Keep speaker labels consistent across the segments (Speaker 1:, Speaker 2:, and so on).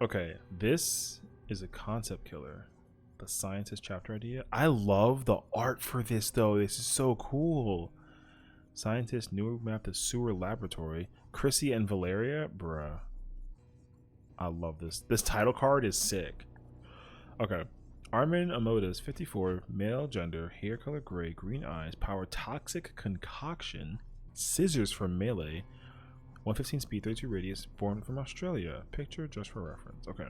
Speaker 1: Okay, this is a concept killer. The scientist chapter idea. I love the art for this though. This is so cool. Scientists new map the sewer laboratory. Chrissy and Valeria, bruh. I love this. This title card is sick. Okay. Armin Amodas, 54, male gender, hair color gray, green eyes, power toxic concoction, scissors for melee, 115 speed, 32 radius, born from Australia. Picture just for reference. Okay.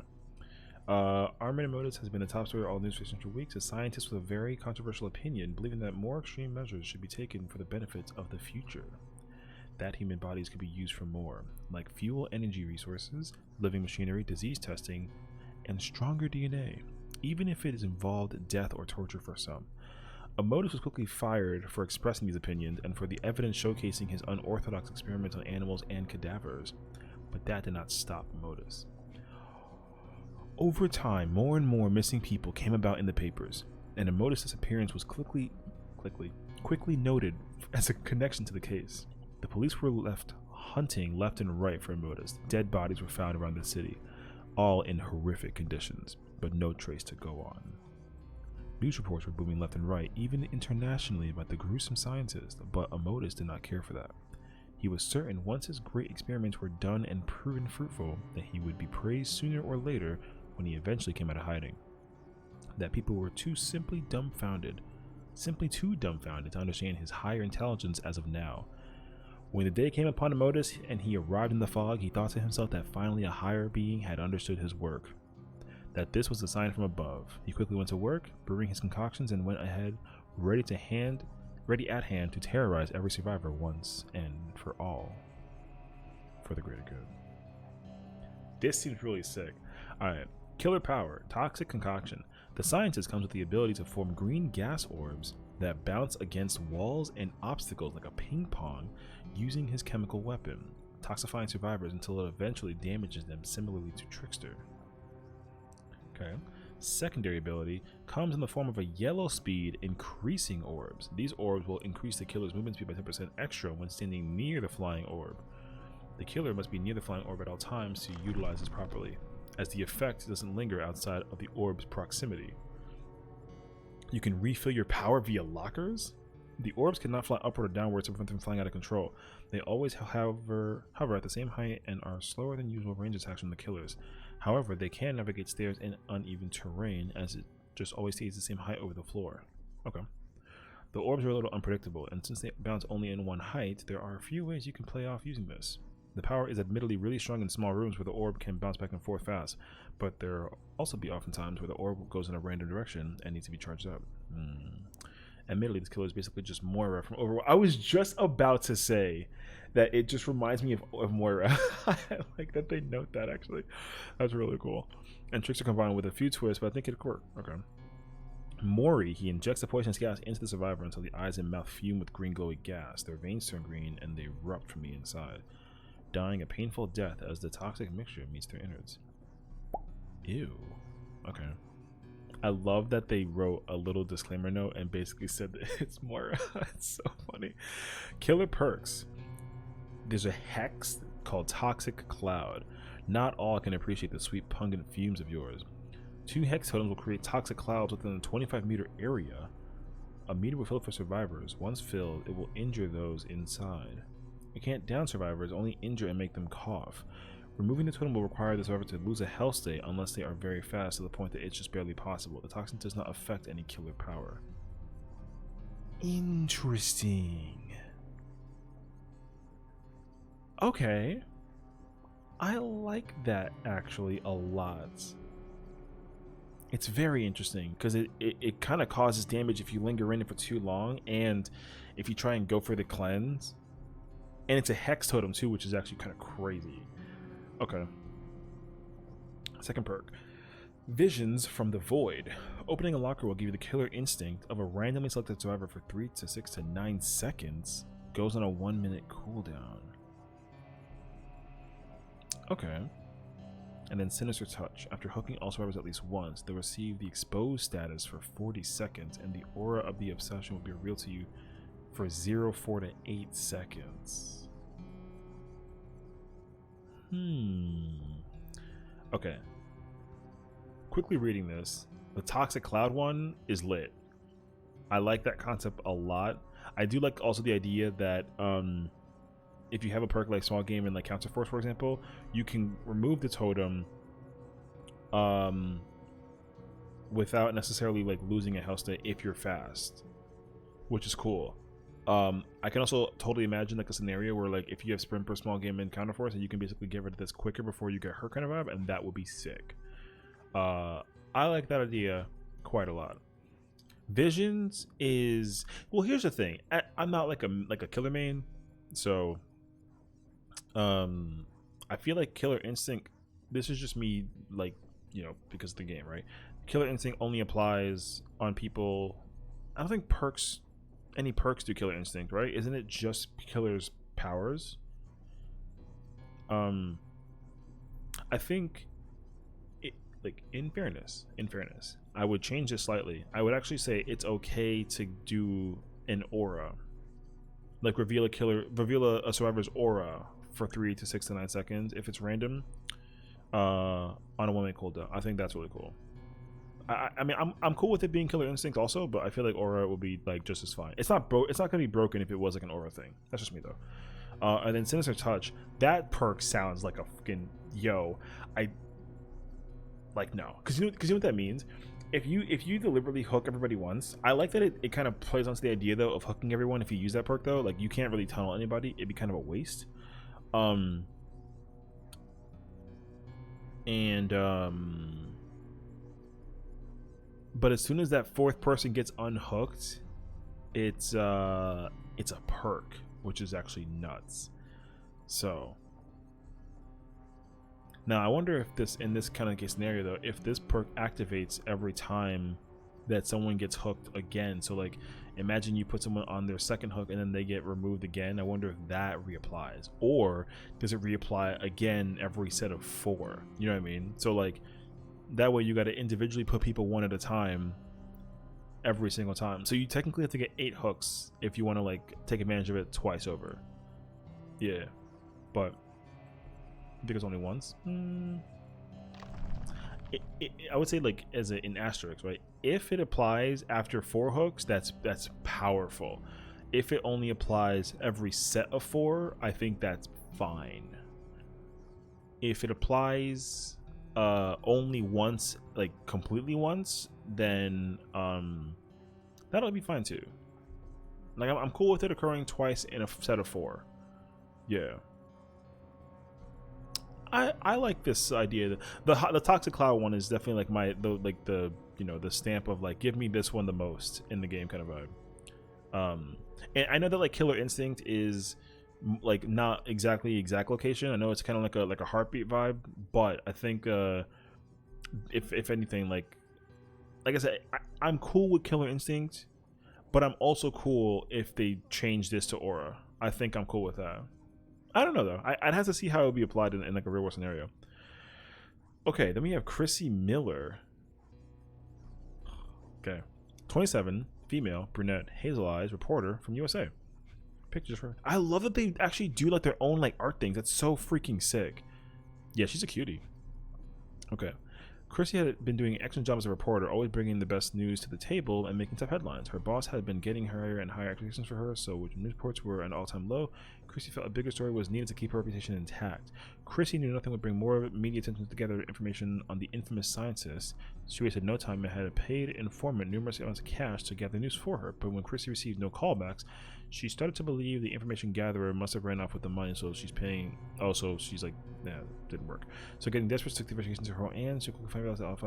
Speaker 1: Armin Amodas has been the top story of all news stations for weeks. A scientist with a very controversial opinion, believing that more extreme measures should be taken for the benefits of the future. That human bodies could be used for more, like fuel, energy resources, living machinery, disease testing, and stronger DNA, even if it has involved death or torture for some. Amodas was quickly fired for expressing these opinions and for the evidence showcasing his unorthodox experiments on animals and cadavers, but that did not stop Amodas. Over time, more and more missing people came about in the papers, and Amodas' disappearance was quickly noted as a connection to the case. The police were left hunting left and right for Amodas. Dead bodies were found around the city, all in horrific conditions, but no trace to go on. News reports were booming left and right, even internationally, about the gruesome scientist, but Amodas did not care for that. He was certain once his great experiments were done and proven fruitful, that he would be praised sooner or later when he eventually came out of hiding. That people were too dumbfounded to understand his higher intelligence as of now. When the day came upon Amodas and he arrived in the fog, he thought to himself that finally a higher being had understood his work, that this was a sign from above. He quickly went to work, brewing his concoctions, and went ahead, ready at hand to terrorize every survivor once and for all, for the greater good. This seems really sick. Alright, killer power, toxic concoction. The scientist comes with the ability to form green gas orbs that bounce against walls and obstacles like a ping pong using his chemical weapon, toxifying survivors until it eventually damages them, similarly to Trickster. Okay. Secondary ability comes in the form of a yellow speed increasing orbs. These orbs will increase the killer's movement speed by 10% extra when standing near the flying orb. The killer must be near the flying orb at all times to utilize this properly, as the effect doesn't linger outside of the orb's proximity. You can refill your power via lockers. The orbs cannot fly upward or downward to prevent them flying out of control. They always hover at the same height and are slower than usual range attacks from the killers. However, they can navigate stairs in uneven terrain, as it just always stays the same height over the floor. Okay. The orbs are a little unpredictable, and since they bounce only in one height, there are a few ways you can play off using this. The power is admittedly really strong in small rooms where the orb can bounce back and forth fast, but there will also be often times where the orb goes in a random direction and needs to be charged up. Admittedly, this killer is basically just Moira from Overwatch. I was just about to say that it just reminds me of Moira. I like that they note that, actually. That's really cool. And tricks are combined with a few twists, but I think it'll work. Okay. Mori, he injects the poisonous gas into the survivor until the eyes and mouth fume with green glowy gas. Their veins turn green and they erupt from the inside, dying a painful death as the toxic mixture meets their innards. Ew. Okay. I love that they wrote a little disclaimer note and basically said that it's Moira. It's so funny. Killer perks. There's a hex called Toxic Cloud. Not all can appreciate the sweet pungent fumes of yours. 2 hex totems will create toxic clouds within a 25-meter area. A meter will fill for survivors. Once filled, it will injure those inside. It can't down survivors, only injure and make them cough. Removing the totem will require the survivor to lose a health state unless they are very fast to the point that it's just barely possible. The toxin does not affect any killer power. Interesting. Okay. I like that actually a lot. It's very interesting because it kind of causes damage if you linger in it for too long and if you try and go for the cleanse. And it's a hex totem too, which is actually kind of crazy. Okay. Second perk. Visions from the Void. Opening a locker will give you the killer instinct of a randomly selected survivor for 3 to 6 to 9 seconds. Goes on a 1-minute cooldown. Okay. And then Sinister Touch. After hooking all survivors at least once, they'll receive the exposed status for 40 seconds, and the aura of the obsession will be revealed to you for 0, 4 to 8 seconds. Okay. quickly reading this, the Toxic Cloud one is lit. I like that concept a lot. I do like also the idea that if you have a perk like Small Game and like Counter Force, for example, you can remove the totem without necessarily like losing a health state if you're fast, which is cool. I can also totally imagine like a scenario where like if you have Sprint per Small Game and Counter Force, and you can basically get rid of this quicker before you get hurt kind of vibe, and that would be sick. I like that idea quite a lot. Visions is, well, here's the thing. I'm not like a killer main, so I feel like Killer Instinct, this is just me, like, you know, because of the game, right? Killer Instinct only applies on people. I don't think any perks do Killer Instinct, right? Isn't it just killer's powers? I think like in fairness, I would change it slightly. I would actually say it's okay to do an aura, like reveal a survivor's aura for 3 to 6 to 9 seconds if it's random, on a 1-minute cooldown. I think that's really cool. I mean, I'm cool with it being Killer Instinct also, but I feel like aura will be like just as fine. It's not gonna be broken if it was like an aura thing. That's just me though. And then Sinister Touch, that perk sounds like a fucking no, because you know what that means. If you deliberately hook everybody once, I like that it kind of plays onto the idea though of hooking everyone. If you use that perk though, like you can't really tunnel anybody. It'd be kind of a waste. But as soon as that fourth person gets unhooked, it's a perk, which is actually nuts. So now I wonder if this, in this kind of case scenario though, if this perk activates every time that someone gets hooked again. So like imagine you put someone on their second hook and then they get removed again. I wonder if that reapplies, or does it reapply again every set of 4? You know what I mean? So like that way you got to individually put people one at a time every single time. So you technically have to get 8 hooks if you want to like take advantage of it twice over. Yeah, but I think it's only once. I would say like as an asterisk, right? If it applies after 4 hooks, that's powerful. If it only applies every set of 4, I think that's fine. If it applies only once, like completely once, then that'll be fine too. Like I'm cool with it occurring twice in a set of 4. Yeah. I like this idea. The Toxic Cloud one is definitely like the you know, the stamp of like, give me this one the most in the game kind of vibe. And I know that like Killer Instinct is like not exactly exact location. I know it's kind of like a heartbeat vibe, but I think if anything, like I said, I'm cool with Killer Instinct, but I'm also cool if they change this to aura. I think I'm cool with that. I don't know though. I'd have to see how it would be applied in like a real world scenario. Okay, then we have Chrissy Miller. Okay, 27, female, brunette, hazel eyes, reporter from USA. Pictures for her. I love that they actually do like their own like art things. That's so freaking sick. Yeah, she's a cutie. Okay. Chrissy had been doing an excellent job as a reporter, always bringing the best news to the table and making tough headlines. Her boss had been getting higher and higher expectations for her, so when news reports were at an all-time low, Chrissy felt a bigger story was needed to keep her reputation intact. Chrissy knew nothing would bring more media attention to gather information on the infamous scientist. She wasted no time and had a paid informant numerous amounts of cash to gather news for her, but when Chrissy received no callbacks, she started to believe the information gatherer must have ran off with the money, so she's paying. Oh, so she's like, nah, didn't work. So getting desperate, took the investigations to her own hands. She quickly found out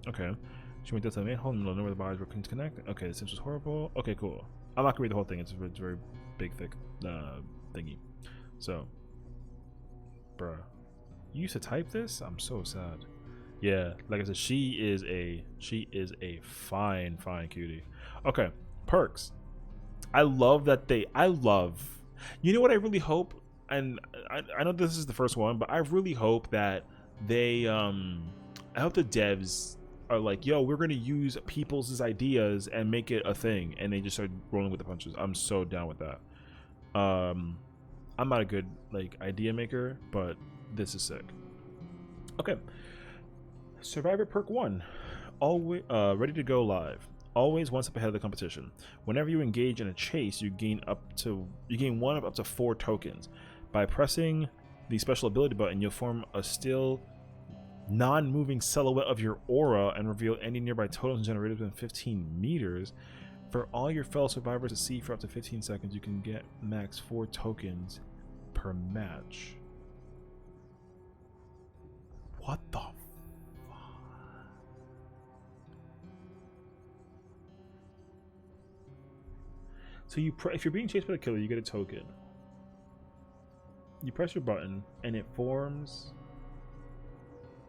Speaker 1: okay. She went down to the main hall and know where the bodies were couldn't connect. Okay, this was horrible. Okay, cool. I'm not gonna read the whole thing. It's a very big, thick thingy. So, bruh, you used to type this? I'm so sad. Yeah, like I said, she is a fine cutie. Okay, perks. I love that you know what I really hope, and I know this is the first one, but I really hope that they I hope the devs are like, yo, we're gonna use people's ideas and make it a thing, and they just start rolling with the punches. I'm so down with that. I'm not a good like idea maker, but this is sick. Okay, Survivor Perk 1. Always ready to go live. Always one step ahead of the competition. Whenever you engage in a chase, you gain one of up to 4 tokens. By pressing the special ability button, you'll form a still non-moving silhouette of your aura and reveal any nearby totals generated within 15 meters. For all your fellow survivors to see for up to 15 seconds, you can get max 4 tokens per match. What the fuck? So if you're being chased by a killer, you get a token. You press your button, and it forms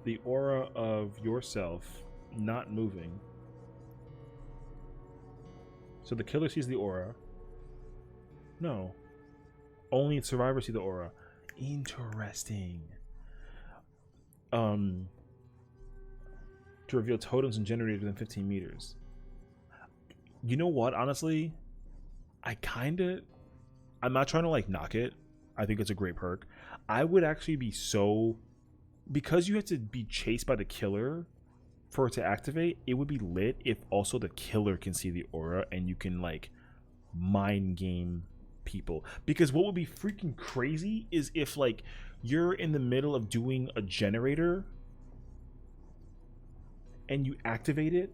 Speaker 1: the aura of yourself not moving. So the killer sees the aura. No. Only survivors see the aura. Interesting. To reveal totems and generators within 15 meters. You know what, honestly? I'm not trying to like knock it. I think it's a great perk. I would actually be so, because you have to be chased by the killer for it to activate, it would be lit if also the killer can see the aura and you can like mind game people. Because what would be freaking crazy is if like you're in the middle of doing a generator and you activate it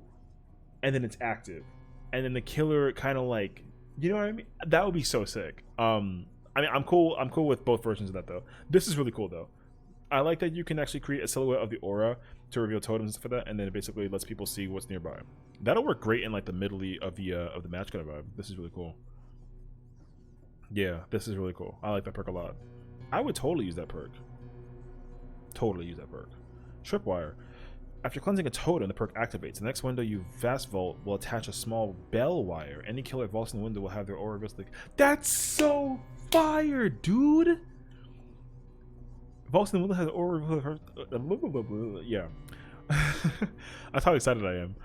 Speaker 1: and then it's active and then the killer kind of like, you know what I mean? That would be so sick. I mean, I'm cool with both versions of that though. This is really cool though. I like that you can actually create a silhouette of the aura to reveal totems for that, and then it basically lets people see what's nearby. That'll work great in like the middle of the match kind of vibe. This is really cool. Yeah, this is really cool. I like that perk a lot. I would totally use that perk. Totally use that perk. Tripwire. After cleansing a totem, the perk activates. The next window you fast vault will attach a small bell wire. Any killer vaults in the window will have their aura revealed. That's so fire, dude! Vaults in the window has an aura. Yeah. That's how excited I am.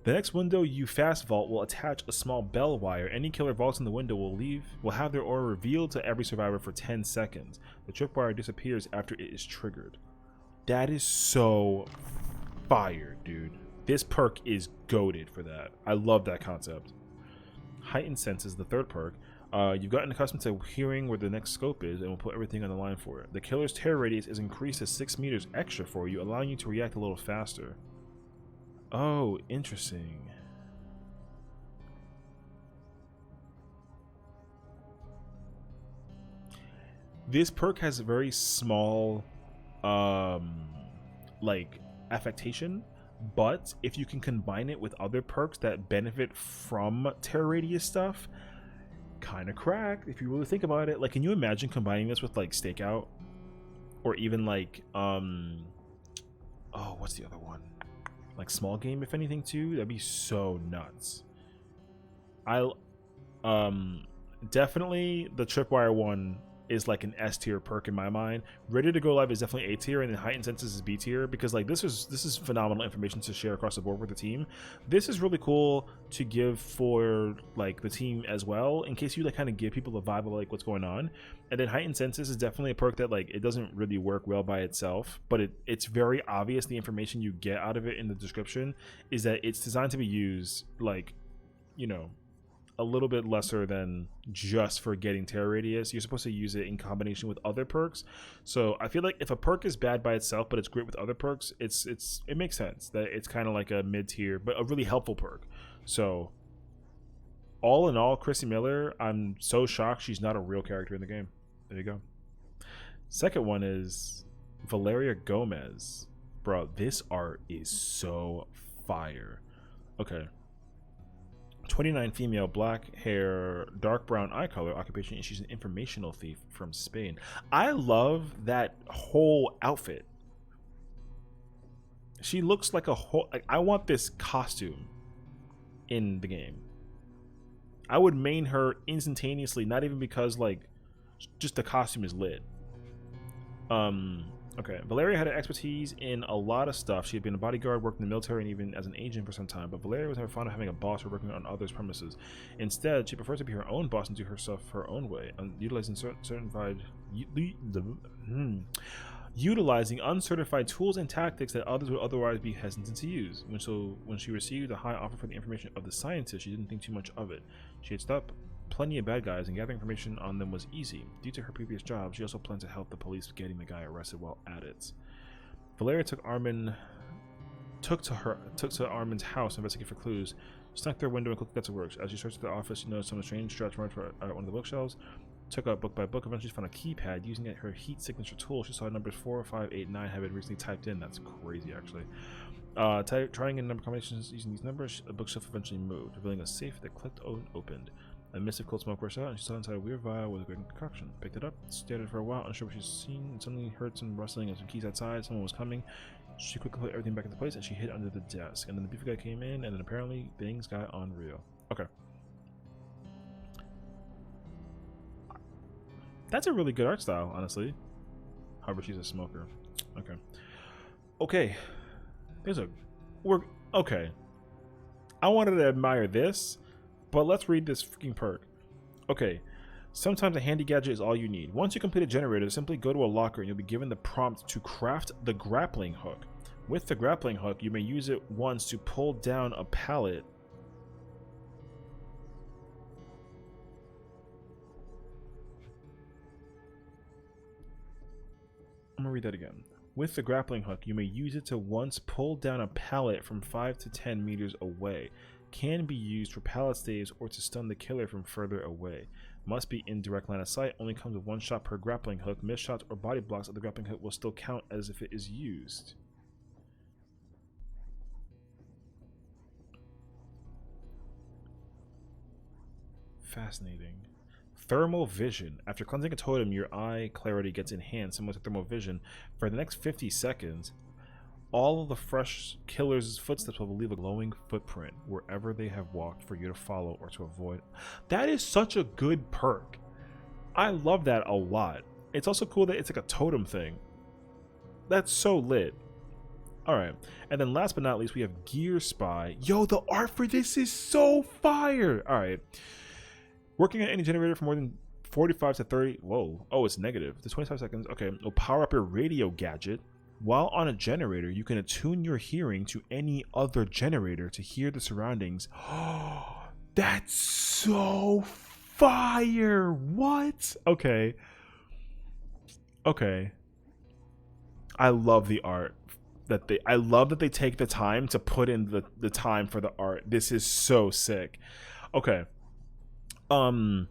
Speaker 1: The next window you fast vault will attach a small bell wire. Any killer vaults in the window will have their aura revealed to every survivor for 10 seconds. The tripwire disappears after it is triggered. That is so fire, dude. This perk is goated for that. I love that concept. Heightened Senses, the third perk. You've gotten accustomed to hearing where the next scope is and will put everything on the line for it. The killer's terror radius is increased to 6 meters extra for you, allowing you to react a little faster. Oh, interesting. This perk has a very small like affectation, but if you can combine it with other perks that benefit from terror radius stuff, kind of crack if you really think about it. Like, can you imagine combining this with like Stakeout, or even like oh, what's the other one, like Small Game, if anything too? That'd be so nuts. I definitely the Tripwire one is like an S tier perk in my mind. Ready to Go Live is definitely A tier, and then Heightened Senses is B tier, because like this is phenomenal information to share across the board with the team. This is really cool to give for like the team as well, in case you like kind of give people a vibe of like what's going on. And then Heightened Senses is definitely a perk that like it doesn't really work well by itself, but it's very obvious the information you get out of it in the description is that it's designed to be used like, you know, a little bit lesser than just for getting terror radius. You're supposed to use it in combination with other perks. So I feel like if a perk is bad by itself but it's great with other perks, it makes sense that it's kind of like a mid-tier but a really helpful perk. So all in all, Chrissy Miller, I'm so shocked she's not a real character in the game. There you go. Second one is Valeria Gomez. Bro, this art is so fire. Okay. 29, female, black hair, dark brown eye color, occupation, and she's an informational thief from Spain. I love that whole outfit. She looks like a whole, like, I want this costume in the game. I would main her instantaneously, not even because like just the costume is lit. Okay, Valeria had an expertise in a lot of stuff. She had been a bodyguard, worked in the military, and even as an agent for some time. But Valeria was never fond of having a boss or working on others' premises. Instead, she prefers to be her own boss and do her stuff her own way, and utilizing utilizing uncertified tools and tactics that others would otherwise be hesitant to use. When she received a high offer for the information of the scientist, she didn't think too much of it. She had stopped plenty of bad guys, and gathering information on them was easy. Due to her previous job, she also planned to help the police getting the guy arrested while at it. Valeria took to Armin's house to investigate for clues. She snuck through a window and quickly got to work. As she searched the office, she noticed some strange stretch marks at one of the bookshelves. Took out book by book. Eventually, she found a keypad. Using her heat signature tool, she saw numbers 4, 5, 8, 9 had been recently typed in. That's crazy, actually. Trying in number combinations using these numbers, a bookshelf eventually moved, revealing a safe that clicked and opened. A mist of cold smoke rushed out, and she saw inside a weird vial with a green concoction. Picked it up, stared at it for a while, unsure what she's seen, and suddenly heard some rustling and some keys outside. Someone was coming. She quickly put everything back into place, and she hid under the desk. And then the beefy guy came in, and then apparently things got unreal. Okay. That's a really good art style, honestly. However, she's a smoker. Okay. Okay. Okay. I wanted to admire this, but let's read this freaking perk. Okay. Sometimes a handy gadget is all you need. Once you complete a generator, simply go to a locker and you'll be given the prompt to craft the grappling hook. With the grappling hook, you may use it once to pull down a pallet. I'm gonna read that again. With the grappling hook, you may use it to once pull down a pallet from 5 to 10 meters away. Can be used for pallet staves or to stun the killer from further away. Must be in direct line of sight. Only comes with 1 shot per grappling hook. Missed shots or body blocks of the grappling hook will still count as if it is used. Fascinating. Thermal vision. After cleansing a totem, your eye clarity gets enhanced, similar to thermal vision. For the next 50 seconds, all of the fresh killer's footsteps will leave a glowing footprint wherever they have walked for you to follow or to avoid. That is such a good perk. I love that a lot. It's also cool that it's like a totem thing. That's so lit. Alright, and then last but not least, we have Gear Spy. Yo, the art for this is so fire! Alright. Working on any generator for more than 45 to 30... Whoa. Oh, it's negative. To 25 seconds. Okay. Will power up your radio gadget. While on a generator, you can attune your hearing to any other generator to hear the surroundings. Oh, that's so fire! What? Okay. Okay. I love the art. I love that they take the time to put in the time for the art. This is so sick. Okay. All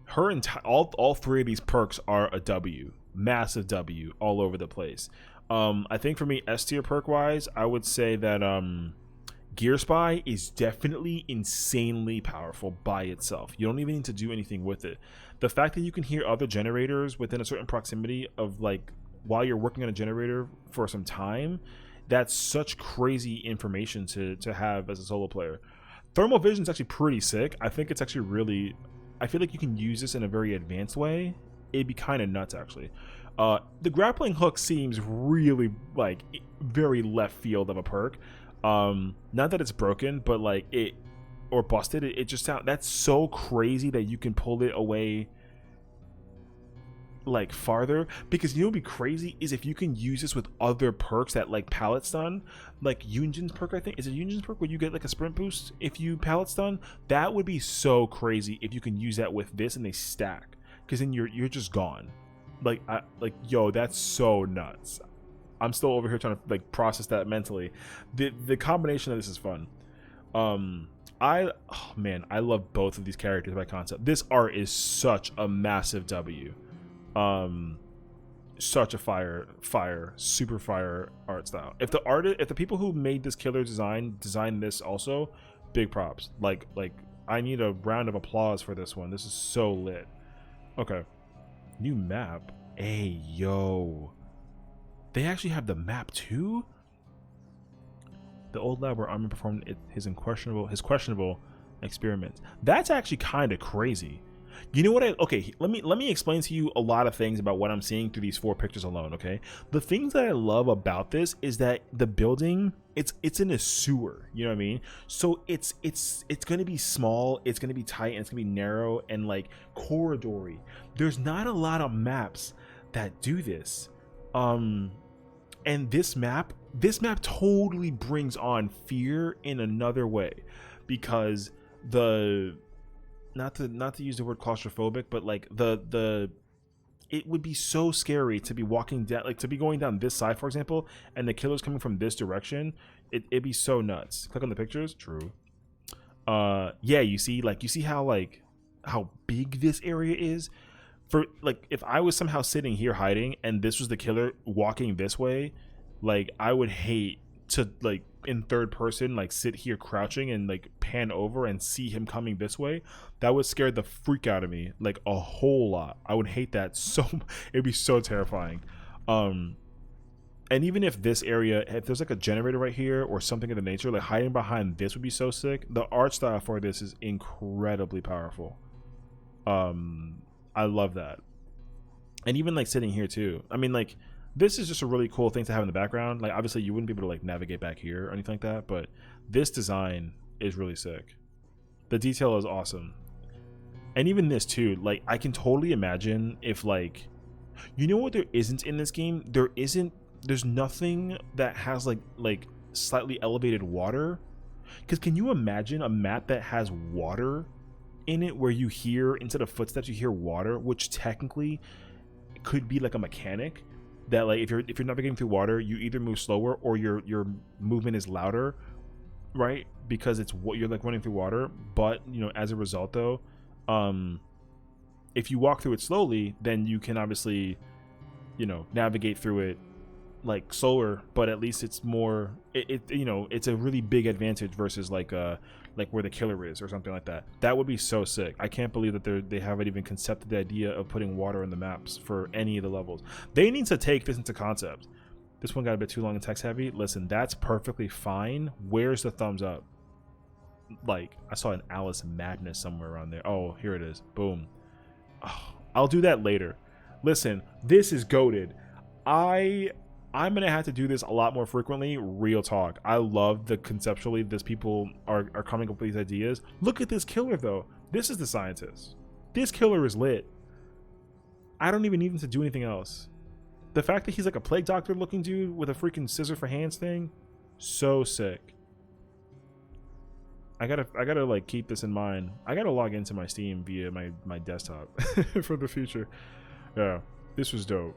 Speaker 1: 3 of these perks are a W. Massive W all over the place. I think for me, S tier perk wise, I would say that Gear Spy is definitely insanely powerful by itself. You don't even need to do anything with it. The fact that you can hear other generators within a certain proximity of, like, while you're working on a generator for some time, that's such crazy information to have as a solo player. Thermal vision is actually pretty sick. I think it's actually really... I feel like you can use this in a very advanced way. It'd be kind of nuts, actually. The grappling hook seems really, like, very left field of a perk. Not that it's broken, but, like, it... Or busted. It just sounds... That's so crazy that you can pull it away... like farther, because you know what would be crazy is if you can use this with other perks that like pallet stun, like Yunjin's perk. I think is it Yunjin's perk where you get like a sprint boost if you pallet stun. That would be so crazy if you can use that with this and they stack, because then you're just gone. Yo, that's so nuts. I'm still over here trying to like process that mentally. The combination of this is fun. I love both of these characters by concept. This art is such a massive W. Such a super fire art style. If the people who made this killer designed this also, big props. Like I need a round of applause for this one. This is so lit. Okay, new map. Hey yo, they actually have the map too. The old lab where Armin performed his questionable experiments. That's actually kind of crazy. You know what? Let me explain to you a lot of things about what I'm seeing through these 4 pictures alone. Okay, the things that I love about this is that the building, it's in a sewer. You know what I mean? So it's gonna be small, it's gonna be tight, and it's gonna be narrow and like corridory. There's not a lot of maps that do this. And this map totally brings on fear in another way, because the not to use the word claustrophobic, but like the it would be so scary to be walking down, like to be going down this side, for example, and the killer's coming from this direction. It'd be so nuts. Click on the pictures. True. Yeah, you see how big this area is. For like, if I was somehow sitting here hiding and this was the killer walking this way, like I would hate to, like, in third person, like sit here crouching and like pan over and see him coming this way. That would scare the freak out of me, like a whole lot. I would hate that so it'd be so terrifying. And even if this area, if there's like a generator right here or something of the nature, like hiding behind this would be so sick. The art style for this is incredibly powerful. I love that. And even like sitting here too, I mean, like, this is just a really cool thing to have in the background. Like, obviously you wouldn't be able to like navigate back here or anything like that, but this design is really sick. The detail is awesome. And even this too, like, I can totally imagine if, like, you know what there isn't in this game? There's nothing that has like slightly elevated water. Because can you imagine a map that has water in it, where you hear, instead of footsteps, you hear water, which technically could be like a mechanic that, like, if you're navigating through water, you either move slower or your movement is louder, right? Because it's what you're like running through water. But you know, as a result though, if you walk through it slowly, then you can obviously, you know, navigate through it like slower, but at least it's more, you know, it's a really big advantage versus like where the killer is or something like that. That would be so sick. I can't believe that they haven't even concepted the idea of putting water in the maps for any of the levels. They need to take this into concept. This one got a bit too long and text heavy. Listen, that's perfectly fine. Where's the thumbs up? Like, I saw an Alice Madness somewhere around there. Oh, here it is. Boom. Oh, I'll do that later. Listen, this is goated. I'm gonna have to do this a lot more frequently. Real talk. I love the conceptually this people are coming up with these ideas. Look at this killer though. This is the scientist. This killer is lit. I don't even need him to do anything else. The fact that he's like a plague doctor looking dude with a freaking scissor for hands thing, so sick. I gotta like keep this in mind. I gotta log into my Steam via my desktop for the future. Yeah, this was dope.